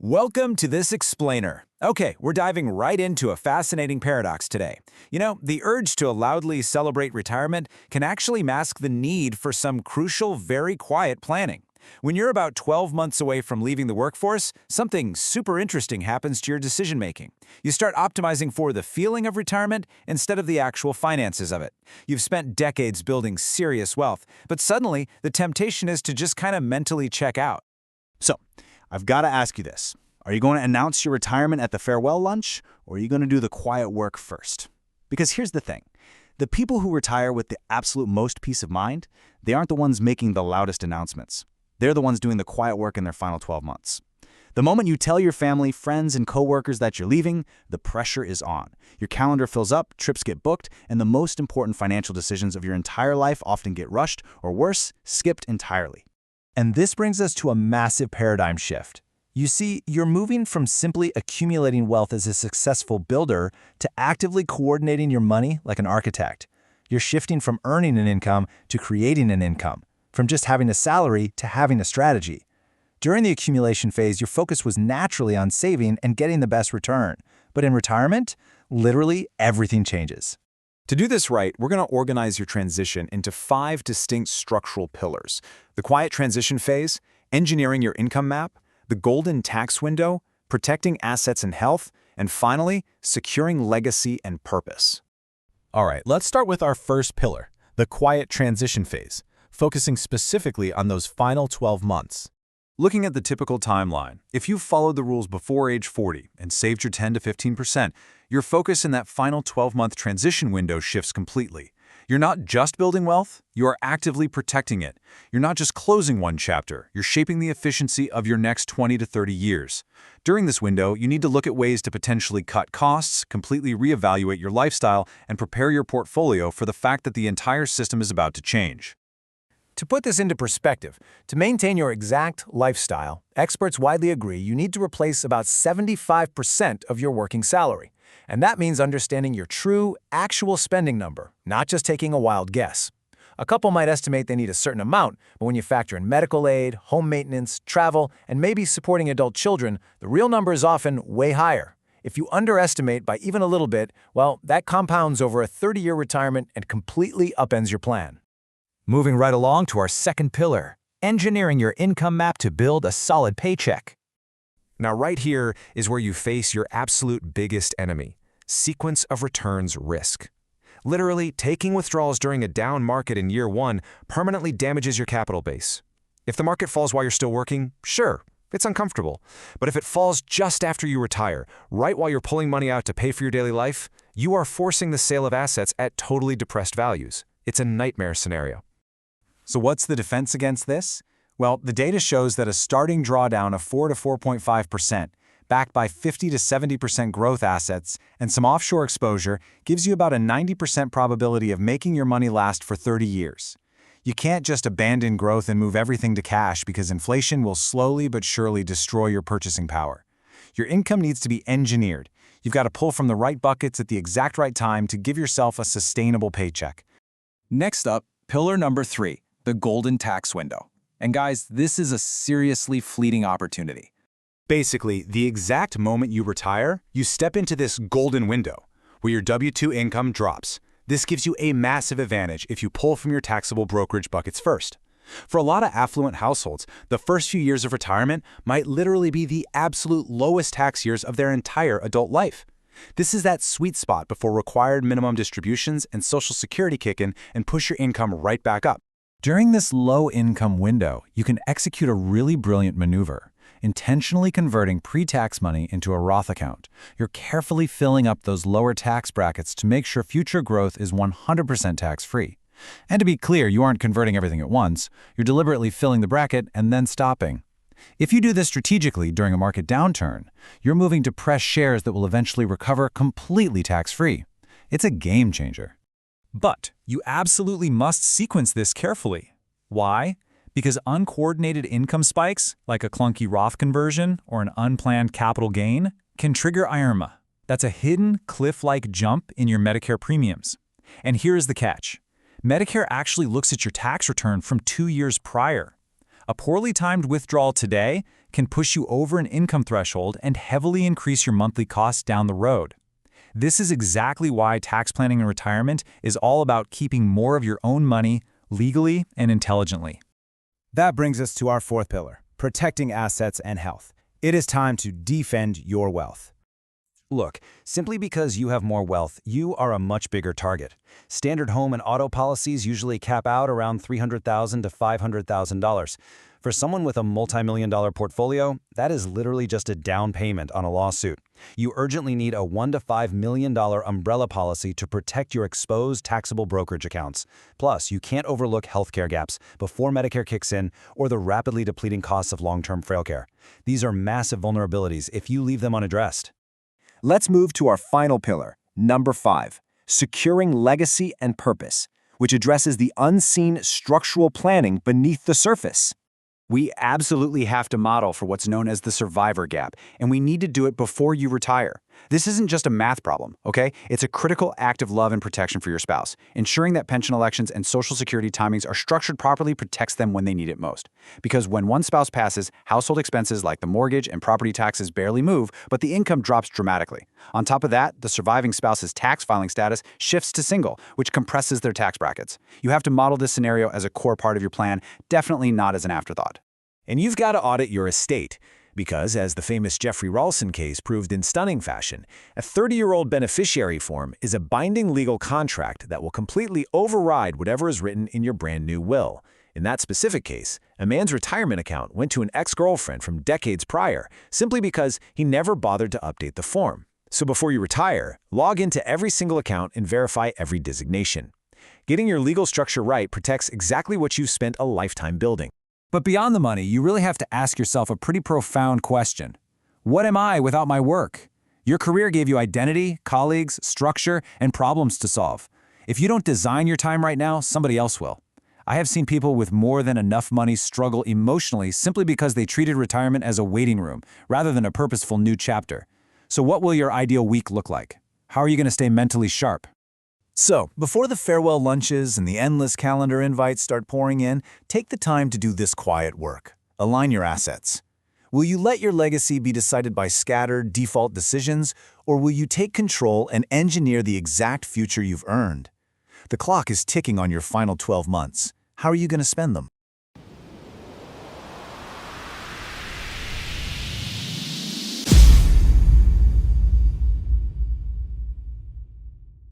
Welcome to this explainer. Okay, we're diving right into a fascinating paradox today. The urge to loudly celebrate retirement can actually mask the need for some crucial, very quiet planning. When you're about 12 months away from leaving the workforce, something super interesting happens to your decision-making. You start optimizing for the feeling of retirement instead of the actual finances of it. You've spent decades building serious wealth, but suddenly the temptation is to just kind of mentally check out. So, I've got to ask you this. Are you going to announce your retirement at the farewell lunch, or are you going to do the quiet work first? Because here's the thing. The people who retire with the absolute most peace of mind, they aren't the ones making the loudest announcements. They're the ones doing the quiet work in their final 12 months. The moment you tell your family, friends, and coworkers that you're leaving, the pressure is on. Your calendar fills up, trips get booked, and the most important financial decisions of your entire life often get rushed, or worse, skipped entirely. And this brings us to a massive paradigm shift. You see, you're moving from simply accumulating wealth as a successful builder to actively coordinating your money like an architect. You're shifting from earning an income to creating an income, from just having a salary to having a strategy. During the accumulation phase, your focus was naturally on saving and getting the best return. But in retirement, literally everything changes. To do this right, we're going to organize your transition into 5 distinct structural pillars: the quiet transition phase, engineering your income map, the golden tax window, protecting assets and health, and finally, securing legacy and purpose. All right, let's start with our first pillar, the quiet transition phase, focusing specifically on those final 12 months. Looking at the typical timeline, if you followed the rules before age 40 and saved your 10 to 15%, your focus in that final 12-month transition window shifts completely. You're not just building wealth, you are actively protecting it. You're not just closing one chapter, you're shaping the efficiency of your next 20 to 30 years. During this window, you need to look at ways to potentially cut costs, completely reevaluate your lifestyle, and prepare your portfolio for the fact that the entire system is about to change. To put this into perspective, to maintain your exact lifestyle, experts widely agree you need to replace about 75% of your working salary. And that means understanding your true, actual spending number, not just taking a wild guess. A couple might estimate they need a certain amount, but when you factor in medical aid, home maintenance, travel, and maybe supporting adult children, the real number is often way higher. If you underestimate by even a little bit, well, that compounds over a 30-year retirement and completely upends your plan. Moving right along to our second pillar, engineering your income map to build a solid paycheck. Now right here is where you face your absolute biggest enemy, sequence of returns risk. Literally, taking withdrawals during a down market in year 1 permanently damages your capital base. If the market falls while you're still working, sure, it's uncomfortable. But if it falls just after you retire, right while you're pulling money out to pay for your daily life, you are forcing the sale of assets at totally depressed values. It's a nightmare scenario. So what's the defense against this? Well, the data shows that a starting drawdown of 4 to 4.5%, backed by 50 to 70% growth assets and some offshore exposure, gives you about a 90% probability of making your money last for 30 years. You can't just abandon growth and move everything to cash because inflation will slowly but surely destroy your purchasing power. Your income needs to be engineered. You've got to pull from the right buckets at the exact right time to give yourself a sustainable paycheck. Next up, pillar number 3, the golden tax window. And guys, this is a seriously fleeting opportunity. Basically, the exact moment you retire, you step into this golden window where your W-2 income drops. This gives you a massive advantage if you pull from your taxable brokerage buckets first. For a lot of affluent households, the first few years of retirement might literally be the absolute lowest tax years of their entire adult life. This is that sweet spot before required minimum distributions and Social Security kick in and push your income right back up. During this low-income window, you can execute a really brilliant maneuver, intentionally converting pre-tax money into a Roth account. You're carefully filling up those lower tax brackets to make sure future growth is 100% tax-free. And to be clear, you aren't converting everything at once. You're deliberately filling the bracket and then stopping. If you do this strategically during a market downturn, you're moving to press shares that will eventually recover completely tax-free. It's a game changer. But you absolutely must sequence this carefully. Why? Because uncoordinated income spikes, like a clunky Roth conversion or an unplanned capital gain, can trigger IRMA. That's a hidden cliff-like jump in your Medicare premiums. And here's the catch. Medicare actually looks at your tax return from 2 years prior. A poorly timed withdrawal today can push you over an income threshold and heavily increase your monthly costs down the road. This is exactly why tax planning in retirement is all about keeping more of your own money legally and intelligently. That brings us to our fourth pillar, protecting assets and health. It is time to defend your wealth. Look, simply because you have more wealth, you are a much bigger target. Standard home and auto policies usually cap out around $300,000 to $500,000. For someone with a multi-million-dollar portfolio, that is literally just a down payment on a lawsuit. You urgently need a $1 to $5 million umbrella policy to protect your exposed taxable brokerage accounts. Plus, you can't overlook healthcare gaps before Medicare kicks in or the rapidly depleting costs of long-term frail care. These are massive vulnerabilities if you leave them unaddressed. Let's move to our final pillar, number 5, securing legacy and purpose, which addresses the unseen structural planning beneath the surface. We absolutely have to model for what's known as the survivor gap, and we need to do it before you retire. This isn't just a math problem, okay? It's a critical act of love and protection for your spouse. Ensuring that pension elections and Social Security timings are structured properly protects them when they need it most. Because when one spouse passes, household expenses like the mortgage and property taxes barely move, but the income drops dramatically. On top of that, the surviving spouse's tax filing status shifts to single, which compresses their tax brackets. You have to model this scenario as a core part of your plan, definitely not as an afterthought. And you've got to audit your estate. Because, as the famous Jeffrey Ralston case proved in stunning fashion, a 30-year-old beneficiary form is a binding legal contract that will completely override whatever is written in your brand new will. In that specific case, a man's retirement account went to an ex-girlfriend from decades prior simply because he never bothered to update the form. So before you retire, log into every single account and verify every designation. Getting your legal structure right protects exactly what you've spent a lifetime building. But beyond the money, you really have to ask yourself a pretty profound question. What am I without my work? Your career gave you identity, colleagues, structure, and problems to solve. If you don't design your time right now, somebody else will. I have seen people with more than enough money struggle emotionally simply because they treated retirement as a waiting room rather than a purposeful new chapter. So what will your ideal week look like? How are you going to stay mentally sharp? So, before the farewell lunches and the endless calendar invites start pouring in, take the time to do this quiet work. Align your assets. Will you let your legacy be decided by scattered, default decisions, or will you take control and engineer the exact future you've earned? The clock is ticking on your final 12 months. How are you going to spend them?